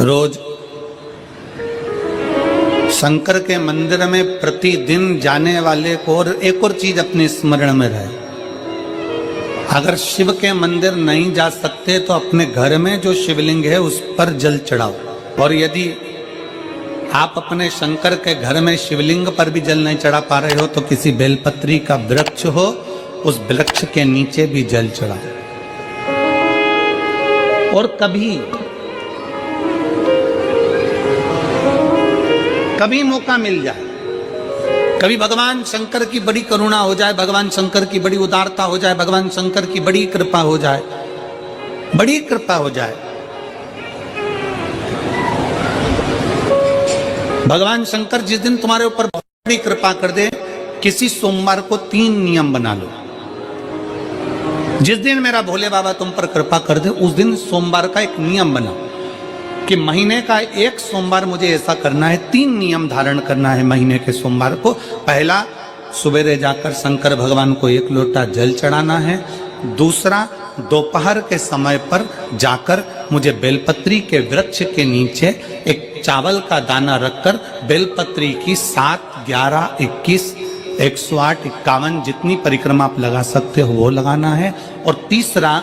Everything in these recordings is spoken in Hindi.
रोज शंकर के मंदिर में प्रतिदिन जाने वाले को और एक और चीज अपने स्मरण में रहे, अगर शिव के मंदिर नहीं जा सकते तो अपने घर में जो शिवलिंग है उस पर जल चढ़ाओ। और यदि आप अपने शंकर के घर में शिवलिंग पर भी जल नहीं चढ़ा पा रहे हो तो किसी बेलपत्री का वृक्ष हो, उस वृक्ष के नीचे भी जल चढ़ाओ। और कभी मौका मिल जाए, कभी भगवान शंकर की बड़ी करुणा हो जाए, भगवान शंकर की बड़ी उदारता हो जाए, भगवान शंकर की बड़ी कृपा हो जाए, बड़ी कृपा हो जाए, भगवान शंकर जिस दिन तुम्हारे ऊपर बड़ी कृपा कर दे, किसी सोमवार को 3 नियम बना लो। जिस दिन मेरा भोले बाबा तुम पर कृपा कर दे उस दिन सोमवार का एक नियम बनाओ कि महीने का एक सोमवार मुझे ऐसा करना है, 3 नियम धारण करना है महीने के सोमवार को। पहला, सुबेरे जाकर शंकर भगवान को 1 लोटा जल चढ़ाना है। दूसरा, दोपहर के समय पर जाकर मुझे बेलपत्री के वृक्ष के नीचे एक चावल का दाना रखकर बेलपत्री की 7, 11, 21, 108, 51 जितनी परिक्रमा आप लगा सकते हो वो लगाना है। और तीसरा,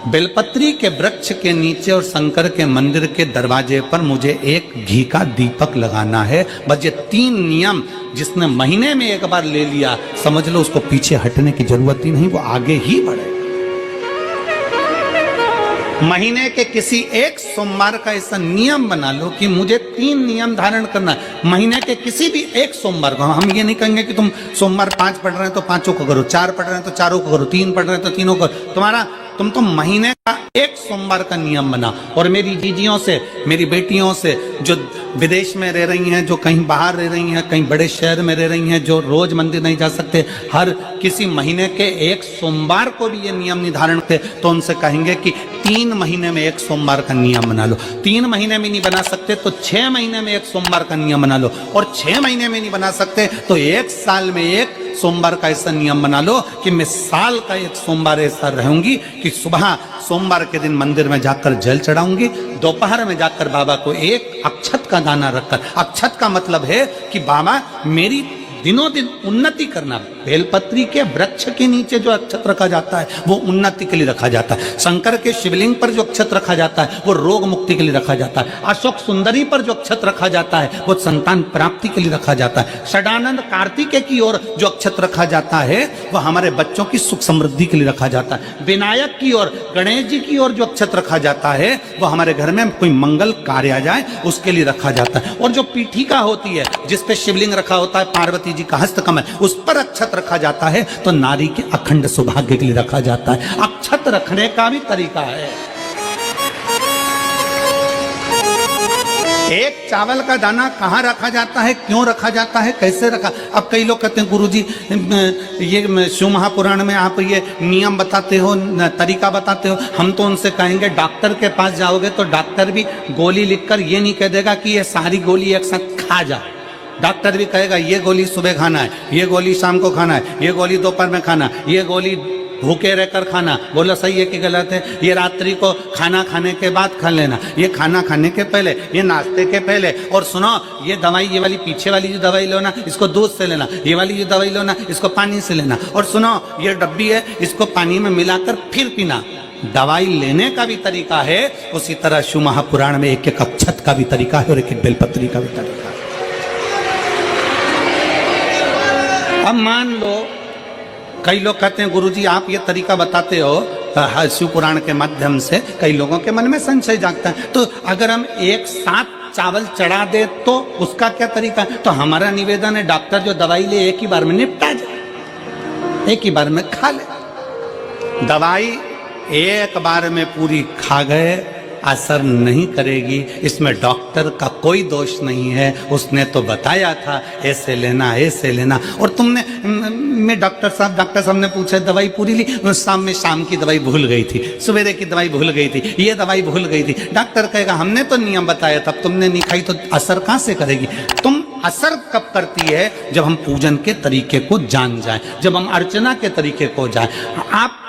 बेलपत्री के वृक्ष के नीचे और शंकर के मंदिर के दरवाजे पर मुझे एक घी का दीपक लगाना है। बस ये 3 नियम जिसने महीने में एक बार ले लिया, समझ लो उसको पीछे हटने की जरूरत ही नहीं, वो आगे ही बढ़े। महीने के किसी एक सोमवार का ऐसा नियम बना लो कि मुझे 3 नियम धारण करना है महीने के किसी भी एक सोमवार को। हम ये नहीं कहेंगे कि तुम सोमवार 5 पढ़ रहे हैं तो 5 को करो, 4 पढ़ रहे हैं तो 4 को करो, 3 पढ़ रहे हैं तो 3 को करो। तुम तो महीने का एक सोमवार का नियम बना। और मेरी जीजियों से, मेरी बेटियों से जो विदेश में रह रही हैं, जो कहीं बाहर रह रही हैं, कहीं बड़े शहर में रह रही हैं, जो रोज मंदिर नहीं जा सकते, हर किसी महीने के एक सोमवार को भी ये नियम निर्धारण थे, तो उनसे कहेंगे कि 3 महीने में एक सोमवार का नियम बना लो। 3 महीने में नहीं बना सकते तो 6 महीने में एक सोमवार का नियम बना लो। और 6 महीने में नहीं बना सकते तो 1 साल में एक सोमवार का ऐसा नियम बना लो कि मैं साल का एक सोमवार ऐसा रहूंगी कि सुबह सोमवार के दिन मंदिर में जाकर जल चढ़ाऊंगी, दोपहर में जाकर बाबा को एक अक्षत का दाना रखकर, अक्षत का मतलब है कि बाबा मेरी दिनों दिन उन्नति करना। बेलपत्री के वृक्ष के नीचे जो अक्षत रखा जाता है वो उन्नति के लिए रखा जाता है। शंकर के शिवलिंग पर जो अक्षत रखा जाता है वो रोग मुक्ति के लिए रखा जाता है। अशोक सुंदरी पर जो अक्षत रखा जाता है वो संतान प्राप्ति के लिए रखा जाता है। षडानंद कार्तिकेय की ओर जो अक्षत रखा जाता है वह हमारे बच्चों की सुख समृद्धि के लिए रखा जाता है। विनायक की ओर, गणेश जी की ओर जो अक्षत रखा जाता है वो हमारे घर में कोई मंगल कार्य आ जाए उसके लिए रखा जाता है। और जो पीठिका होती है जिसपे शिवलिंग रखा होता है, पार्वती जी का हस्तकमल, उस पर अक्षत रखा जाता है तो नारी के अखंड सौभाग्य के लिए रखा जाता है। अक्षत रखने का भी तरीका है। एक चावल का दाना कहाँ रखा जाता है, क्यों रखा जाता है, कैसे रखा। अब कई लोग कहते हैं गुरुजी ये शिव महापुराण में आप ये नियम बताते हो, तरीका बताते हो। हम तो उनसे कहेंगे डॉक्टर के पास जाओगे तो डॉक्टर भी गोली लिखकर ये नहीं कह देगा कि ये सारी गोली एक साथ खा जा। डॉक्टर भी कहेगा ये गोली सुबह खाना है, ये गोली शाम को खाना है, ये गोली दोपहर में खाना, ये गोली भूखे रहकर खाना। बोलो सही है कि गलत है? ये रात्रि को खाना खाने के बाद खा लेना, ये खाना खाने के पहले, ये नाश्ते के पहले। और सुनो, ये दवाई, ये वाली पीछे वाली जो दवाई लो ना इसको दूध से लेना, ये वाली जो दवाई लो ना इसको पानी से लेना। और सुनो, ये डब्बी है इसको पानी में मिलाकर फिर पीना। दवाई लेने का भी तरीका है, उसी तरह शिव महापुराण में एक एक अक्षत का भी तरीका है और एक एक बेलपत्री का भी तरीका है। अब मान लो कई लोग कहते हैं गुरुजी आप ये तरीका बताते हो शिव पुराण के माध्यम से, कई लोगों के मन में संशय जागता है, तो अगर हम एक साथ चावल चढ़ा दे तो उसका क्या तरीका है? तो हमारा निवेदन है डॉक्टर जो दवाई ले एक ही बार में निपटा जाए, एक ही बार में खा ले। दवाई एक बार में पूरी खा गए असर नहीं करेगी, इसमें डॉक्टर का कोई दोष नहीं है। उसने तो बताया था ऐसे लेना, ऐसे लेना। और तुमने, मैं डॉक्टर साहब ने पूछा दवाई पूरी ली, शाम की दवाई भूल गई थी, सवेरे की दवाई भूल गई थी, ये दवाई भूल गई थी। डॉक्टर कहेगा हमने तो नियम बताया था, तुमने नहीं खाई तो असर कहाँ से करेगी? तुम असर कब करती है? जब हम पूजन के तरीके को जान जाए, जब हम अर्चना के तरीके को जाए। आप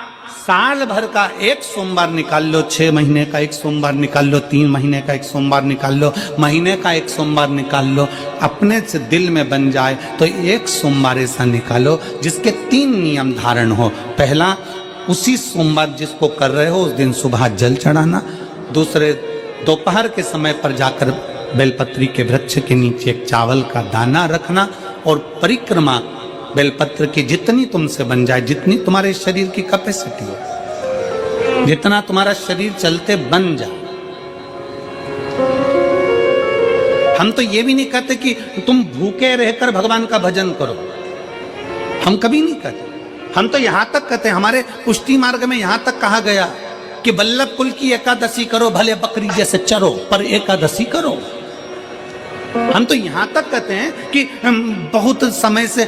साल भर का एक सोमवार निकाल लो, 6 महीने का एक सोमवार निकाल लो, 3 महीने का एक सोमवार निकाल लो, महीने का एक सोमवार निकाल लो, अपने से दिल में बन जाए तो एक सोमवार ऐसा निकालो जिसके 3 नियम धारण हो। पहला, उसी सोमवार जिसको कर रहे हो उस दिन सुबह जल चढ़ाना। दूसरे, दोपहर के समय पर जाकर बेलपत्री के वृक्ष के नीचे एक चावल का दाना रखना और परिक्रमा बेलपत्र की जितनी तुमसे बन जाए, जितनी तुम्हारे शरीर की कैपेसिटी हो, जितना तुम्हारा शरीर चलते बन जाए। हम तो ये भी नहीं कहते कि तुम भूखे रहकर भगवान का भजन करो, हम कभी नहीं कहते। हम तो यहां तक कहते हैं, हमारे पुष्टि मार्ग में यहां तक कहा गया कि वल्लभ कुल की एकादशी करो, भले बकरी जैसे चरो पर एकादशी करो। हम तो यहां तक कहते हैं कि बहुत समय से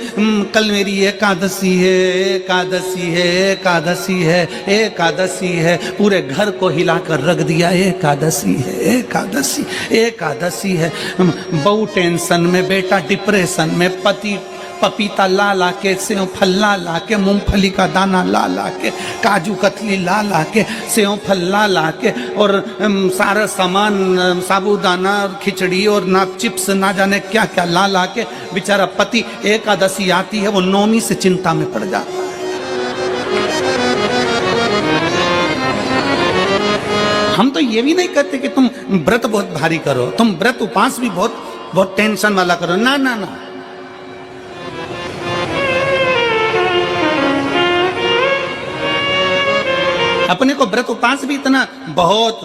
कल मेरी एकादशी है, एकादशी है, एकादशी है, एकादशी है, पूरे घर को हिलाकर रख दिया, एकादशी है, एकादशी, एकादशी है। बहू टेंशन में, बेटा डिप्रेशन में, पति पपीता ला ला के, सेव फल ला ला के, मूंगफली का दाना ला ला के, काजू कतली ला ला के, सेव फल ला ला के, और सारा सामान, साबूदाना, खिचड़ी और ना चिप्स, ना जाने क्या क्या ला ला के, बेचारा पति एकादशी आती है वो नौमी से चिंता में पड़ जाता है। हम तो ये भी नहीं कहते कि तुम व्रत बहुत भारी करो, तुम व्रत उपास भी बहुत बहुत टेंशन वाला करो, ना ना ना। अपने को व्रत उपास भी इतना बहुत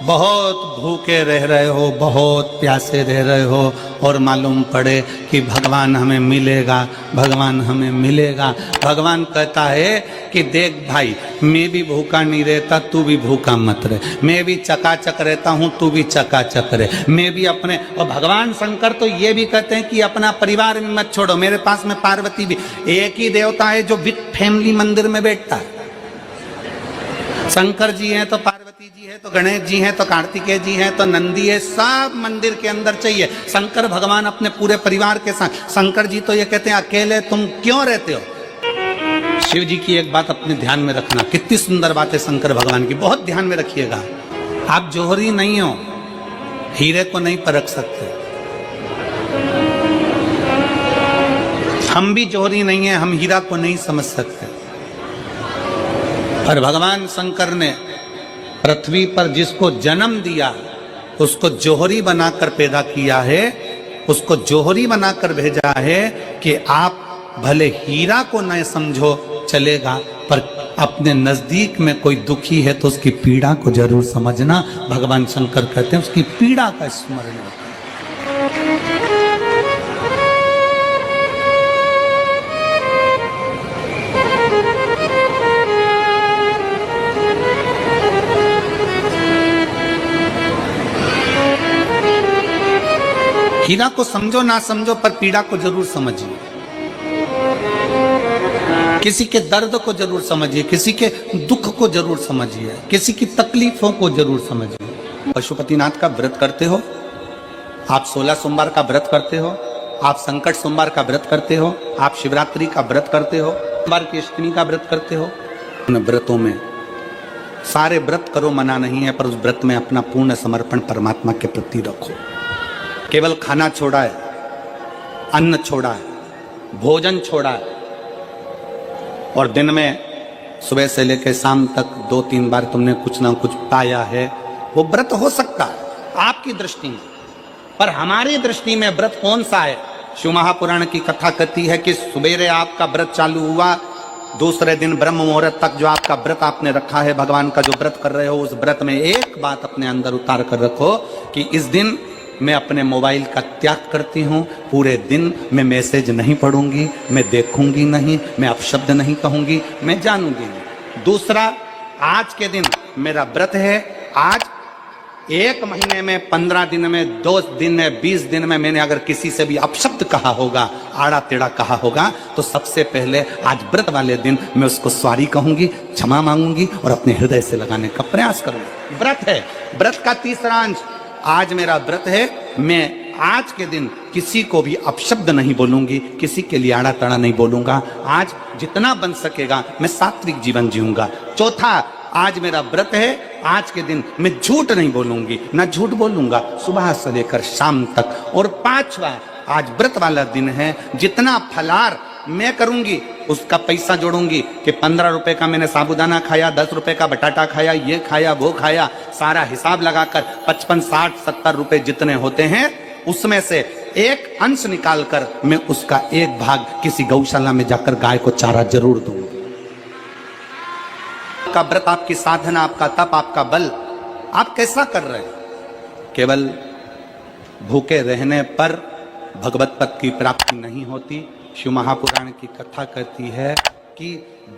बहुत भूखे रह रहे हो, बहुत प्यासे रह रहे हो, और मालूम पड़े कि भगवान हमें मिलेगा, भगवान हमें मिलेगा। भगवान कहता है कि देख भाई, मैं भी भूखा नहीं रहता, तू भी भूखा मत रहे, मैं भी चकाचक रहता हूँ, तू भी चकाचक रहे, मैं भी अपने। और भगवान शंकर तो ये भी कहते हैं कि अपना परिवार भी मत छोड़ो। मेरे पास में पार्वती भी, एक ही देवता है जो विद फैमिली मंदिर में बैठता है। शंकर जी हैं तो पार्वती जी है, तो गणेश जी हैं, तो कार्तिकेय जी हैं, तो नंदी है, सब मंदिर के अंदर चाहिए। शंकर भगवान अपने पूरे परिवार के साथ। शंकर जी तो ये कहते हैं अकेले तुम क्यों रहते हो। शिव जी की एक बात अपने ध्यान में रखना, कितनी सुंदर बात है शंकर भगवान की, बहुत ध्यान में रखिएगा। आप जोहरी नहीं हो, हीरे को नहीं परख सकते। हम भी जोहरी नहीं है, हम हीरा को नहीं समझ सकते। पर भगवान शंकर ने पृथ्वी पर जिसको जन्म दिया उसको जोहरी बनाकर पैदा किया है, उसको जोहरी बनाकर भेजा है कि आप भले हीरा को न समझो चलेगा, पर अपने नजदीक में कोई दुखी है तो उसकी पीड़ा को जरूर समझना। भगवान शंकर कहते हैं उसकी पीड़ा का स्मरण रखना। हीरा को समझो ना समझो, पर पीड़ा को जरूर समझिए। किसी के दर्द को जरूर समझिए, किसी के दुख को जरूर समझिए, किसी की तकलीफों को जरूर समझिए। पशुपतिनाथ का व्रत करते हो आप, 16 सोमवार का व्रत करते हो आप, संकट सोमवार का व्रत करते हो आप, शिवरात्रि का व्रत करते हो, सोमवार की अष्टमी का व्रत करते हो। उन व्रतों में सारे व्रत करो, मना नहीं है, पर उस व्रत में अपना पूर्ण समर्पण परमात्मा के प्रति रखो। केवल खाना छोड़ा है, अन्न छोड़ा है, भोजन छोड़ा है, और दिन में सुबह से लेकर शाम तक 2-3 बार तुमने कुछ ना कुछ पाया है, वो व्रत हो सकता है आपकी दृष्टि में, पर हमारी दृष्टि में व्रत कौन सा है। शिव महापुराण की कथा कहती है कि सुबेरे आपका व्रत चालू हुआ, दूसरे दिन ब्रह्म मुहूर्त तक जो आपका व्रत आपने रखा है, भगवान का जो व्रत कर रहे हो, उस व्रत में एक बात अपने अंदर उतार कर रखो कि इस दिन मैं अपने मोबाइल का त्याग करती हूँ, पूरे दिन मैं मैसेज नहीं पढ़ूंगी, मैं देखूंगी नहीं, मैं अपशब्द नहीं कहूंगी, मैं जानूंगी नहीं। दूसरा, आज के दिन मेरा व्रत है, आज 1 महीने में, 15 दिन में, 2 दिन में, 20 दिन में मैंने अगर किसी से भी अपशब्द कहा होगा, आड़ा टेढ़ा कहा होगा, तो सबसे पहले आज व्रत वाले दिन मैं उसको सॉरी कहूंगी, क्षमा मांगूंगी और अपने हृदय से लगाने का प्रयास करूंगी। व्रत है, व्रत का तीसरा अंश, आज मेरा व्रत है, मैं आज के दिन किसी को भी अपशब्द नहीं बोलूंगी, किसी के लिए आड़ा तड़ा नहीं बोलूंगा। आज जितना बन सकेगा मैं सात्विक जीवन जीऊंगा। चौथा, आज मेरा व्रत है, आज के दिन मैं झूठ नहीं बोलूंगी, ना झूठ बोलूंगा सुबह से लेकर शाम तक। और पांचवा, आज व्रत वाला दिन है, जितना फलार मैं करूंगी उसका पैसा जोड़ूंगी कि 15 रुपए का मैंने साबुदाना खाया, 10 रुपए का बटाटा खाया, ये खाया वो खाया, सारा हिसाब लगाकर 55, 60, 70 रुपए जितने होते हैं उसमें से एक अंश निकालकर मैं उसका एक भाग किसी गौशाला में जाकर गाय को चारा जरूर दूंगी। आपका व्रत, आपकी साधना, आपका तप, आपका बल, आप कैसा कर रहे हैं? केवल भूखे रहने पर भगवत पद की प्राप्ति नहीं होती। शिव महापुराण की कथा कहती है कि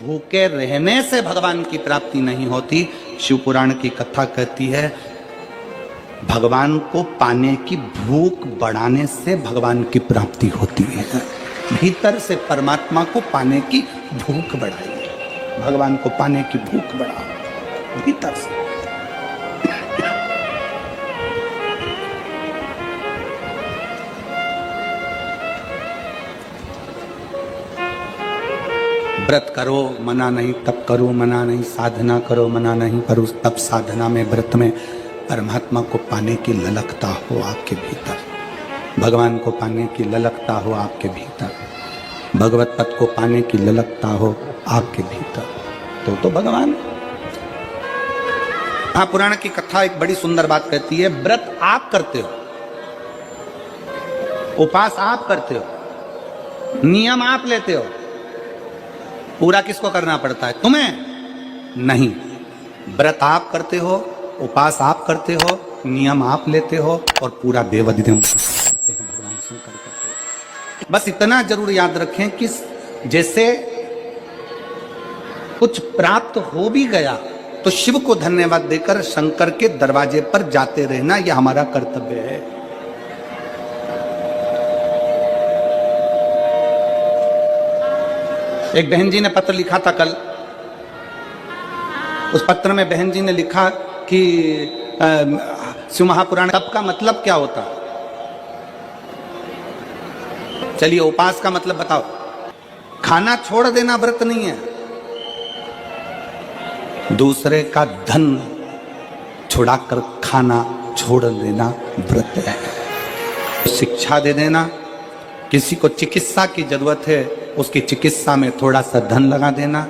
भूखे रहने से भगवान की प्राप्ति नहीं होती। शिव पुराण की कथा कहती है भगवान को पाने की भूख बढ़ाने से भगवान की प्राप्ति होती है। भीतर से परमात्मा को पाने की भूख बढ़ाइए, भगवान को पाने की भूख बढ़ाओ भीतर से। व्रत करो मना नहीं, तप करो मना नहीं, साधना करो मना नहीं, पर उस तप साधना में व्रत में परमात्मा को पाने की ललकता हो आपके भीतर, भगवान को पाने की ललकता हो आपके भीतर, भगवत पद को पाने की ललकता हो आपके भीतर, तो भगवान। हाँ, पुराण की कथा एक बड़ी सुंदर बात कहती है, व्रत आप करते हो, उपास आप करते हो, नियम आप लेते हो, पूरा किसको करना पड़ता है? तुम्हें नहीं। व्रत आप करते हो, उपास आप करते हो, नियम आप लेते हो और पूरा देवदिन करते हैं, भगवान शंकर करते हो। बस इतना जरूर याद रखें कि जैसे कुछ प्राप्त हो भी गया तो शिव को धन्यवाद देकर शंकर के दरवाजे पर जाते रहना, यह हमारा कर्तव्य है। एक बहन जी ने पत्र लिखा था कल, उस पत्र में बहन जी ने लिखा कि शिव महापुराण तप का मतलब क्या होता? चलिए, उपास का मतलब बताओ। खाना छोड़ देना व्रत नहीं है, दूसरे का धन छुड़ाकर खाना छोड़ देना व्रत है। शिक्षा दे देना, किसी को चिकित्सा की जरूरत है उसकी चिकित्सा में थोड़ा सा धन लगा देना,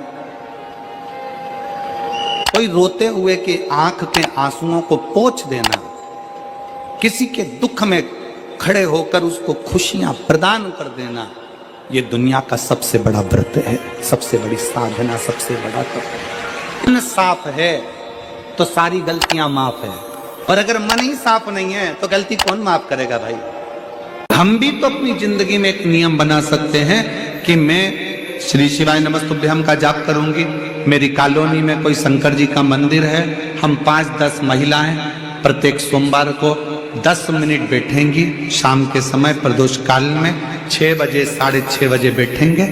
कोई रोते हुए के आंख के आंसुओं को पोंछ देना, किसी के दुख में खड़े होकर उसको खुशियां प्रदान कर देना, ये दुनिया का सबसे बड़ा व्रत है, सबसे बड़ी साधना, सबसे बड़ा तप। मन साफ है तो सारी गलतियां माफ है, और अगर मन ही साफ नहीं है तो गलती कौन माफ करेगा भाई? हम भी तो अपनी जिंदगी में एक नियम बना सकते हैं कि मैं श्री शिवाय नमस्तुभ्यम का जाप करूंगी, मेरी कॉलोनी में कोई शंकर जी का मंदिर है, हम 5-10 महिलाएं प्रत्येक सोमवार को 10 मिनट बैठेंगी, शाम के समय प्रदोष काल में 6 बजे 6:30 बजे बैठेंगे,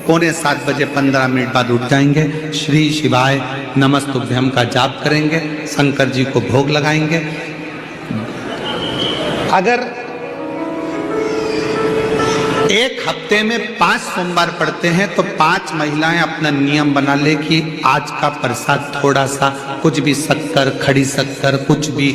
6:45 बजे 15 मिनट बाद उठ जाएंगे, श्री शिवाय नमस्तुभ्यम का जाप करेंगे, शंकर जी को भोग लगाएंगे। अगर एक हफ्ते में 5 सोमवार पड़ते हैं तो 5 महिलाएं अपना नियम बना ले कि आज का प्रसाद थोड़ा सा, कुछ भी शक्कर, खड़ी शक्कर, कुछ भी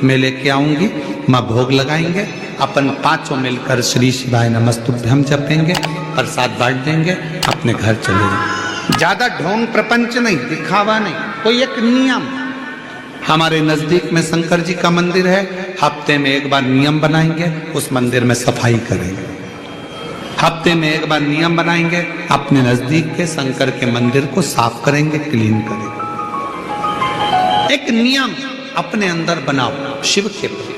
मैं लेके आऊंगी, माँ भोग लगाएंगे, अपन 5 मिलकर श्री शिवाय नमस्तुभ्यम जपेंगे, प्रसाद बांट देंगे, अपने घर चले जाएंगे। ज्यादा ढोंग प्रपंच नहीं, दिखावा नहीं, कोई एक नियम। हमारे नजदीक में शंकर जी का मंदिर है, हफ्ते में एक बार नियम बनाएंगे, उस मंदिर में सफाई करेंगे, हफ्ते में एक बार नियम बनाएंगे, अपने नजदीक के शंकर के मंदिर को साफ करेंगे, क्लीन करेंगे। एक नियम अपने अंदर बनाओ शिव के प्रति।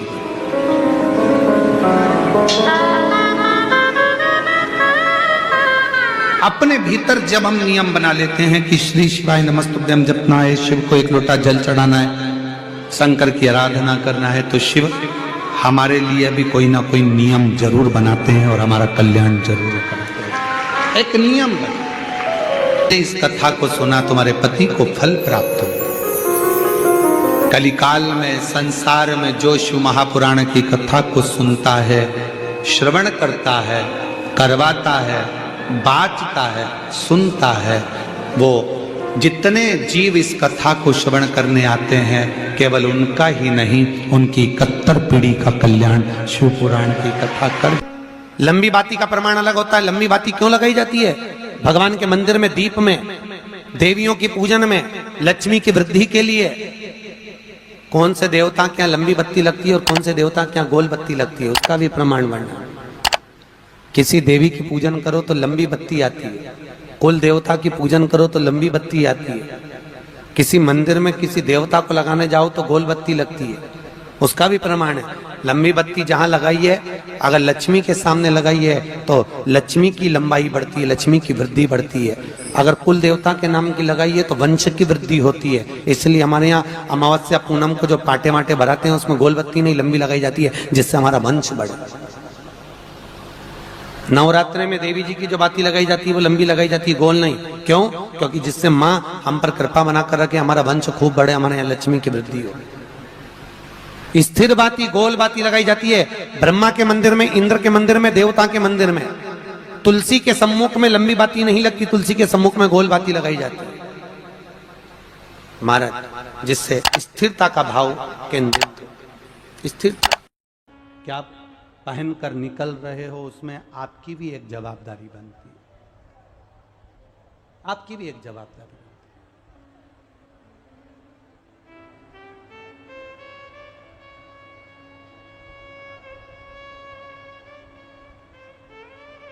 अपने भीतर जब हम नियम बना लेते हैं कि श्री शिवाय नमस्तुभ्यम जपना है, शिव को एक लोटा जल चढ़ाना है, शंकर की आराधना करना है, तो शिव हमारे लिए भी कोई ना कोई नियम जरूर बनाते हैं और हमारा कल्याण जरूर करते हैं। एक नियम बना, इस कथा को सुना, तुम्हारे पति को फल प्राप्त हो। कलिकाल में संसार में जो शिव महापुराण की कथा को सुनता है, श्रवण करता है, करवाता है, बाँचता है, सुनता है, वो जितने जीव इस कथा को श्रवण करने आते हैं, केवल उनका ही नहीं, उनकी 71 पीढ़ी का कल्याण शिव पुराण की कथा कर। लंबी बाती का प्रमाण अलग होता है। लंबी बाती क्यों लगाई जाती है? भगवान के मंदिर में दीप में, देवियों की पूजन में, लक्ष्मी की वृद्धि के लिए। कौन से देवता क्या लंबी बत्ती लगती है और कौन से देवता क्या गोल बत्ती लगती है, उसका भी प्रमाण वर्णन। किसी देवी की पूजन करो तो लंबी बत्ती आती है, कुल देवता की पूजन करो तो लंबी बत्ती आती है, किसी मंदिर में किसी देवता को लगाने जाओ तो गोल बत्ती लगती है, उसका भी प्रमाण है। लंबी बत्ती जहां लगाई है, अगर लक्ष्मी के सामने लगाई है तो लक्ष्मी की लंबाई बढ़ती है, लक्ष्मी की वृद्धि बढ़ती है। अगर कुल देवता के नाम की लगाई है तो वंश की वृद्धि होती है। इसलिए हमारे यहाँ अमावस्या पूनम को जो पाटे वाटे भराते हैं उसमें गोल बत्ती नहीं लंबी लगाई जाती है, जिससे हमारा वंश बढ़े। नवरात्रि में देवी जी की जो बाती लगाई जाती है वो लंबी लगाई जाती है, गोल नहीं। क्यों? क्योंकि जिससे माँ हम पर कृपा बना कर रखे, हमारा वंश खूब बढ़े, हमारे यहाँ लक्ष्मी की वृद्धि हो। स्थिर बाती, गोल बाती लगाई जाती है ब्रह्मा के मंदिर में, इंद्र के मंदिर में, देवता के मंदिर में। तुलसी के सम्मुख में लंबी बाती नहीं लगती, तुलसी के सम्मुख में गोल बाती लगाई जाती है महाराज, जिससे स्थिरता का भाव केंद्रित। स्थिर क्या पहन कर निकल रहे हो, उसमें आपकी भी एक जवाबदारी बनती है, आपकी भी एक जवाबदारी।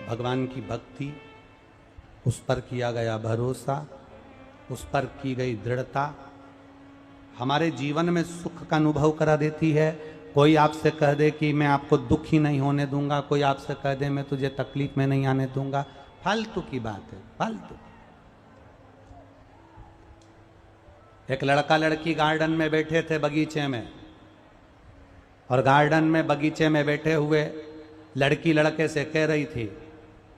भगवान की भक्ति, उस पर किया गया भरोसा, उस पर की गई दृढ़ता हमारे जीवन में सुख का अनुभव करा देती है। कोई आपसे कह दे कि मैं आपको दुखी नहीं होने दूंगा, कोई आपसे कह दे मैं तुझे तकलीफ में नहीं आने दूंगा, फालतू की बात है, फालतू। एक लड़का लड़की गार्डन में बैठे थे, बगीचे में, और गार्डन में बगीचे में बैठे हुए लड़की लड़के से कह रही थी,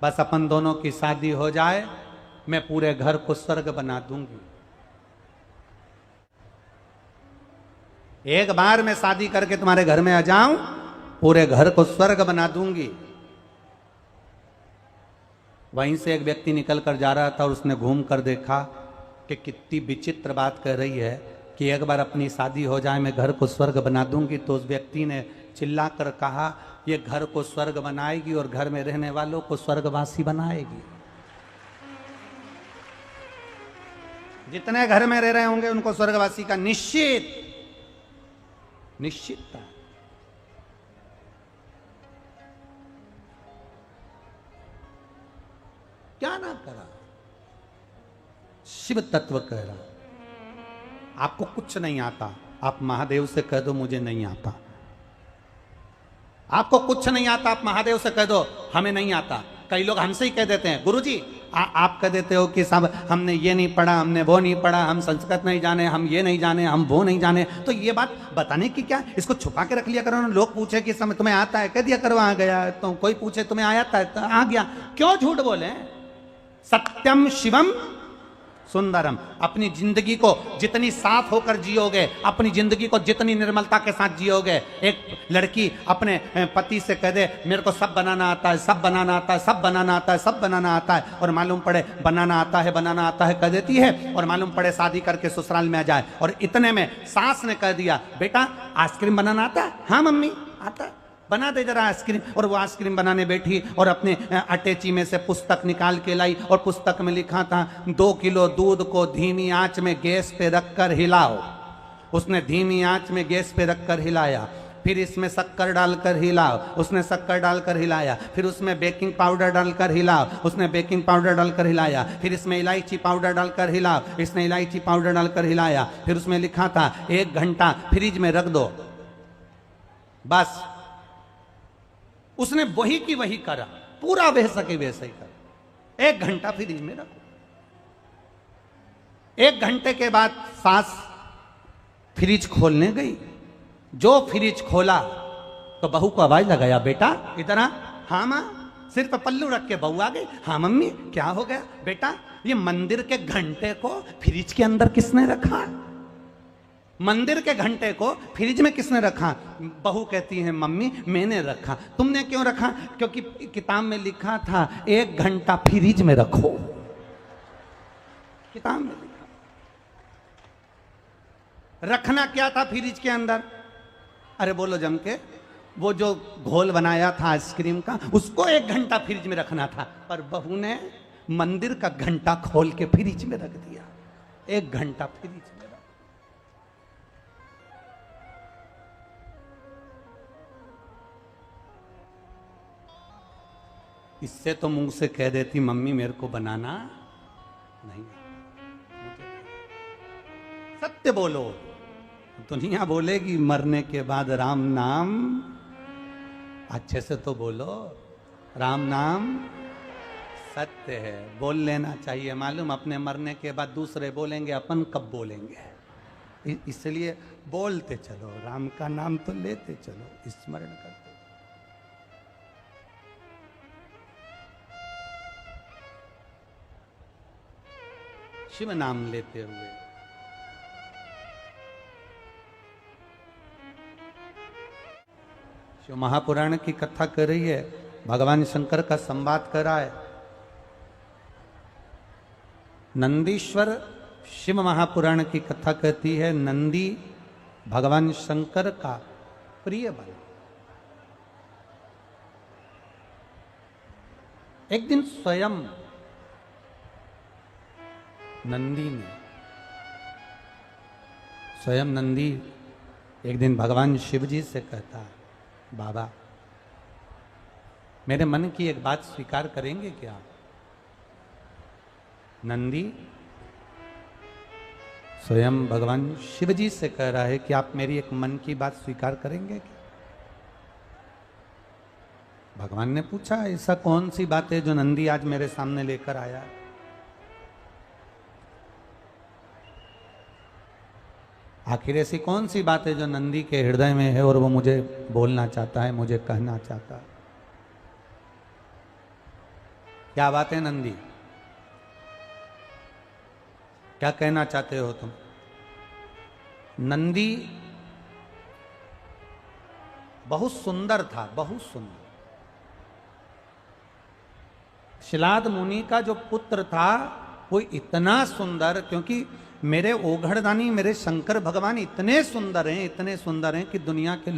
बस अपन दोनों की शादी हो जाए, मैं पूरे घर को स्वर्ग बना दूंगी। एक बार मैं शादी करके तुम्हारे घर में आ जाऊं, पूरे घर को स्वर्ग बना दूंगी। वहीं से एक व्यक्ति निकल कर जा रहा था और उसने घूम कर देखा कि कितनी विचित्र बात कह रही है कि एक बार अपनी शादी हो जाए, मैं घर को स्वर्ग बना दूंगी। तो उस व्यक्ति ने चिल्ला कर कहा, ये घर को स्वर्ग बनाएगी और घर में रहने वालों को स्वर्गवासी बनाएगी। जितने घर में रह रहे होंगे उनको स्वर्गवासी का निश्चितता। क्या ना करा, शिव तत्व कह रहा, आपको कुछ नहीं आता, आप महादेव से कह दो मुझे नहीं आता। आपको कुछ नहीं आता, आप महादेव से कह दो हमें नहीं आता। कई लोग हमसे ही कह देते हैं, गुरुजी आप कह देते हो कि सब हमने ये नहीं पढ़ा, हमने वो नहीं पढ़ा, हम संस्कृत नहीं जाने, हम ये नहीं जाने, हम वो नहीं जाने। तो ये बात बताने की क्या, इसको छुपा के रख लिया करो ना। लोग पूछे कि समय तुम्हें आता है, कह दिया करो आ गया। तो कोई पूछे तुम्हें आता है तो आ गया। क्यों झूठ बोले? सत्यम शिवम सुंदरम। अपनी जिंदगी को जितनी साफ होकर जियोगे, अपनी जिंदगी को जितनी निर्मलता के साथ जियोगे। एक लड़की अपने पति से कह दे मेरे को सब बनाना आता है, सब बनाना आता है, सब बनाना आता है, सब बनाना आता है, और मालूम पड़े बनाना आता है, बनाना आता है कह देती है, और मालूम पड़े शादी करके ससुराल में आ जाए और इतने में सास ने कह दिया बेटा आइसक्रीम बनाना आता है? हाँ मम्मी आता है, बना दे जरा आइसक्रीम। और वो आइसक्रीम बनाने बैठी और अपने अटैची में से पुस्तक निकाल के लाई, और पुस्तक में लिखा था 2 किलो दूध को धीमी आंच में गैस पे रखकर हिलाओ। उसने धीमी आंच में गैस पे रखकर हिलाया, फिर इसमें शक्कर डालकर हिलाओ, उसने शक्कर डालकर हिलाया, फिर उसमें बेकिंग पाउडर डालकर हिलाओ, उसने बेकिंग पाउडर डालकर हिलाया, फिर इसमें इलायची पाउडर डालकर हिलाओ, इसने इलायची पाउडर डालकर हिलाया, फिर उसमें लिखा था 1 घंटा फ्रिज में रख दो। बस उसने वही की वही करा, पूरा वैसा के वैसा ही करा। 1 घंटा फ्रिज में रखो। 1 घंटे के बाद सास फ्रिज खोलने गई। जो फ्रिज खोला तो बहू को आवाज लगाया, बेटा इधर आ। हाँ मां। सिर पर पल्लू रख के बहू आ गई। हाँ मम्मी क्या हो गया? बेटा ये मंदिर के घंटे को फ्रिज के अंदर किसने रखा? मंदिर के घंटे को फ्रिज में किसने रखा? बहू कहती है मम्मी मैंने रखा। तुमने क्यों रखा? क्योंकि किताब में लिखा था 1 घंटा फ्रिज में रखो, किताब में लिखा। रखना क्या था फ्रिज के अंदर? अरे बोलो जम के, वो जो घोल बनाया था आइसक्रीम का, उसको 1 घंटा फ्रिज में रखना था, पर बहू ने मंदिर का घंटा खोल के फ्रिज में रख दिया। 1 घंटा फ्रिज में रख। इससे तो मुंह से कह देती मम्मी मेरे को बनाना नहीं, सत्य बोलो। दुनिया बोलेगी मरने के बाद राम नाम, अच्छे से तो बोलो राम नाम सत्य है, बोल लेना चाहिए। मालूम अपने मरने के बाद दूसरे बोलेंगे, अपन कब बोलेंगे? इसलिए बोलते चलो, राम का नाम तो लेते चलो, स्मरण करते। शिव नाम लेते हुए शिव महापुराण की कथा कर रही है, भगवान शंकर का संवाद कर रहा है। नंदीश्वर शिव महापुराण की कथा कहती है, नंदी भगवान शंकर का प्रिय बना। एक दिन स्वयं नंदी एक दिन भगवान शिव जी से कहता है, बाबा मेरे मन की एक बात स्वीकार करेंगे क्या? नंदी स्वयं भगवान शिव जी से कह रहा है कि आप मेरी एक मन की बात स्वीकार करेंगे क्या? भगवान ने पूछा, ऐसा कौन सी बात है जो नंदी आज मेरे सामने लेकर आया है? आखिर ऐसी कौन सी बात है जो नंदी के हृदय में है और वो मुझे बोलना चाहता है, मुझे कहना चाहता है? क्या बात है नंदी? क्या कहना चाहते हो तुम? नंदी बहुत सुंदर था, बहुत सुंदर। शिलाद मुनि का जो पुत्र था वो इतना सुंदर, क्योंकि मेरे ओघड़दानी मेरे शंकर भगवान इतने सुंदर हैं, इतने सुंदर हैं कि दुनिया के लोग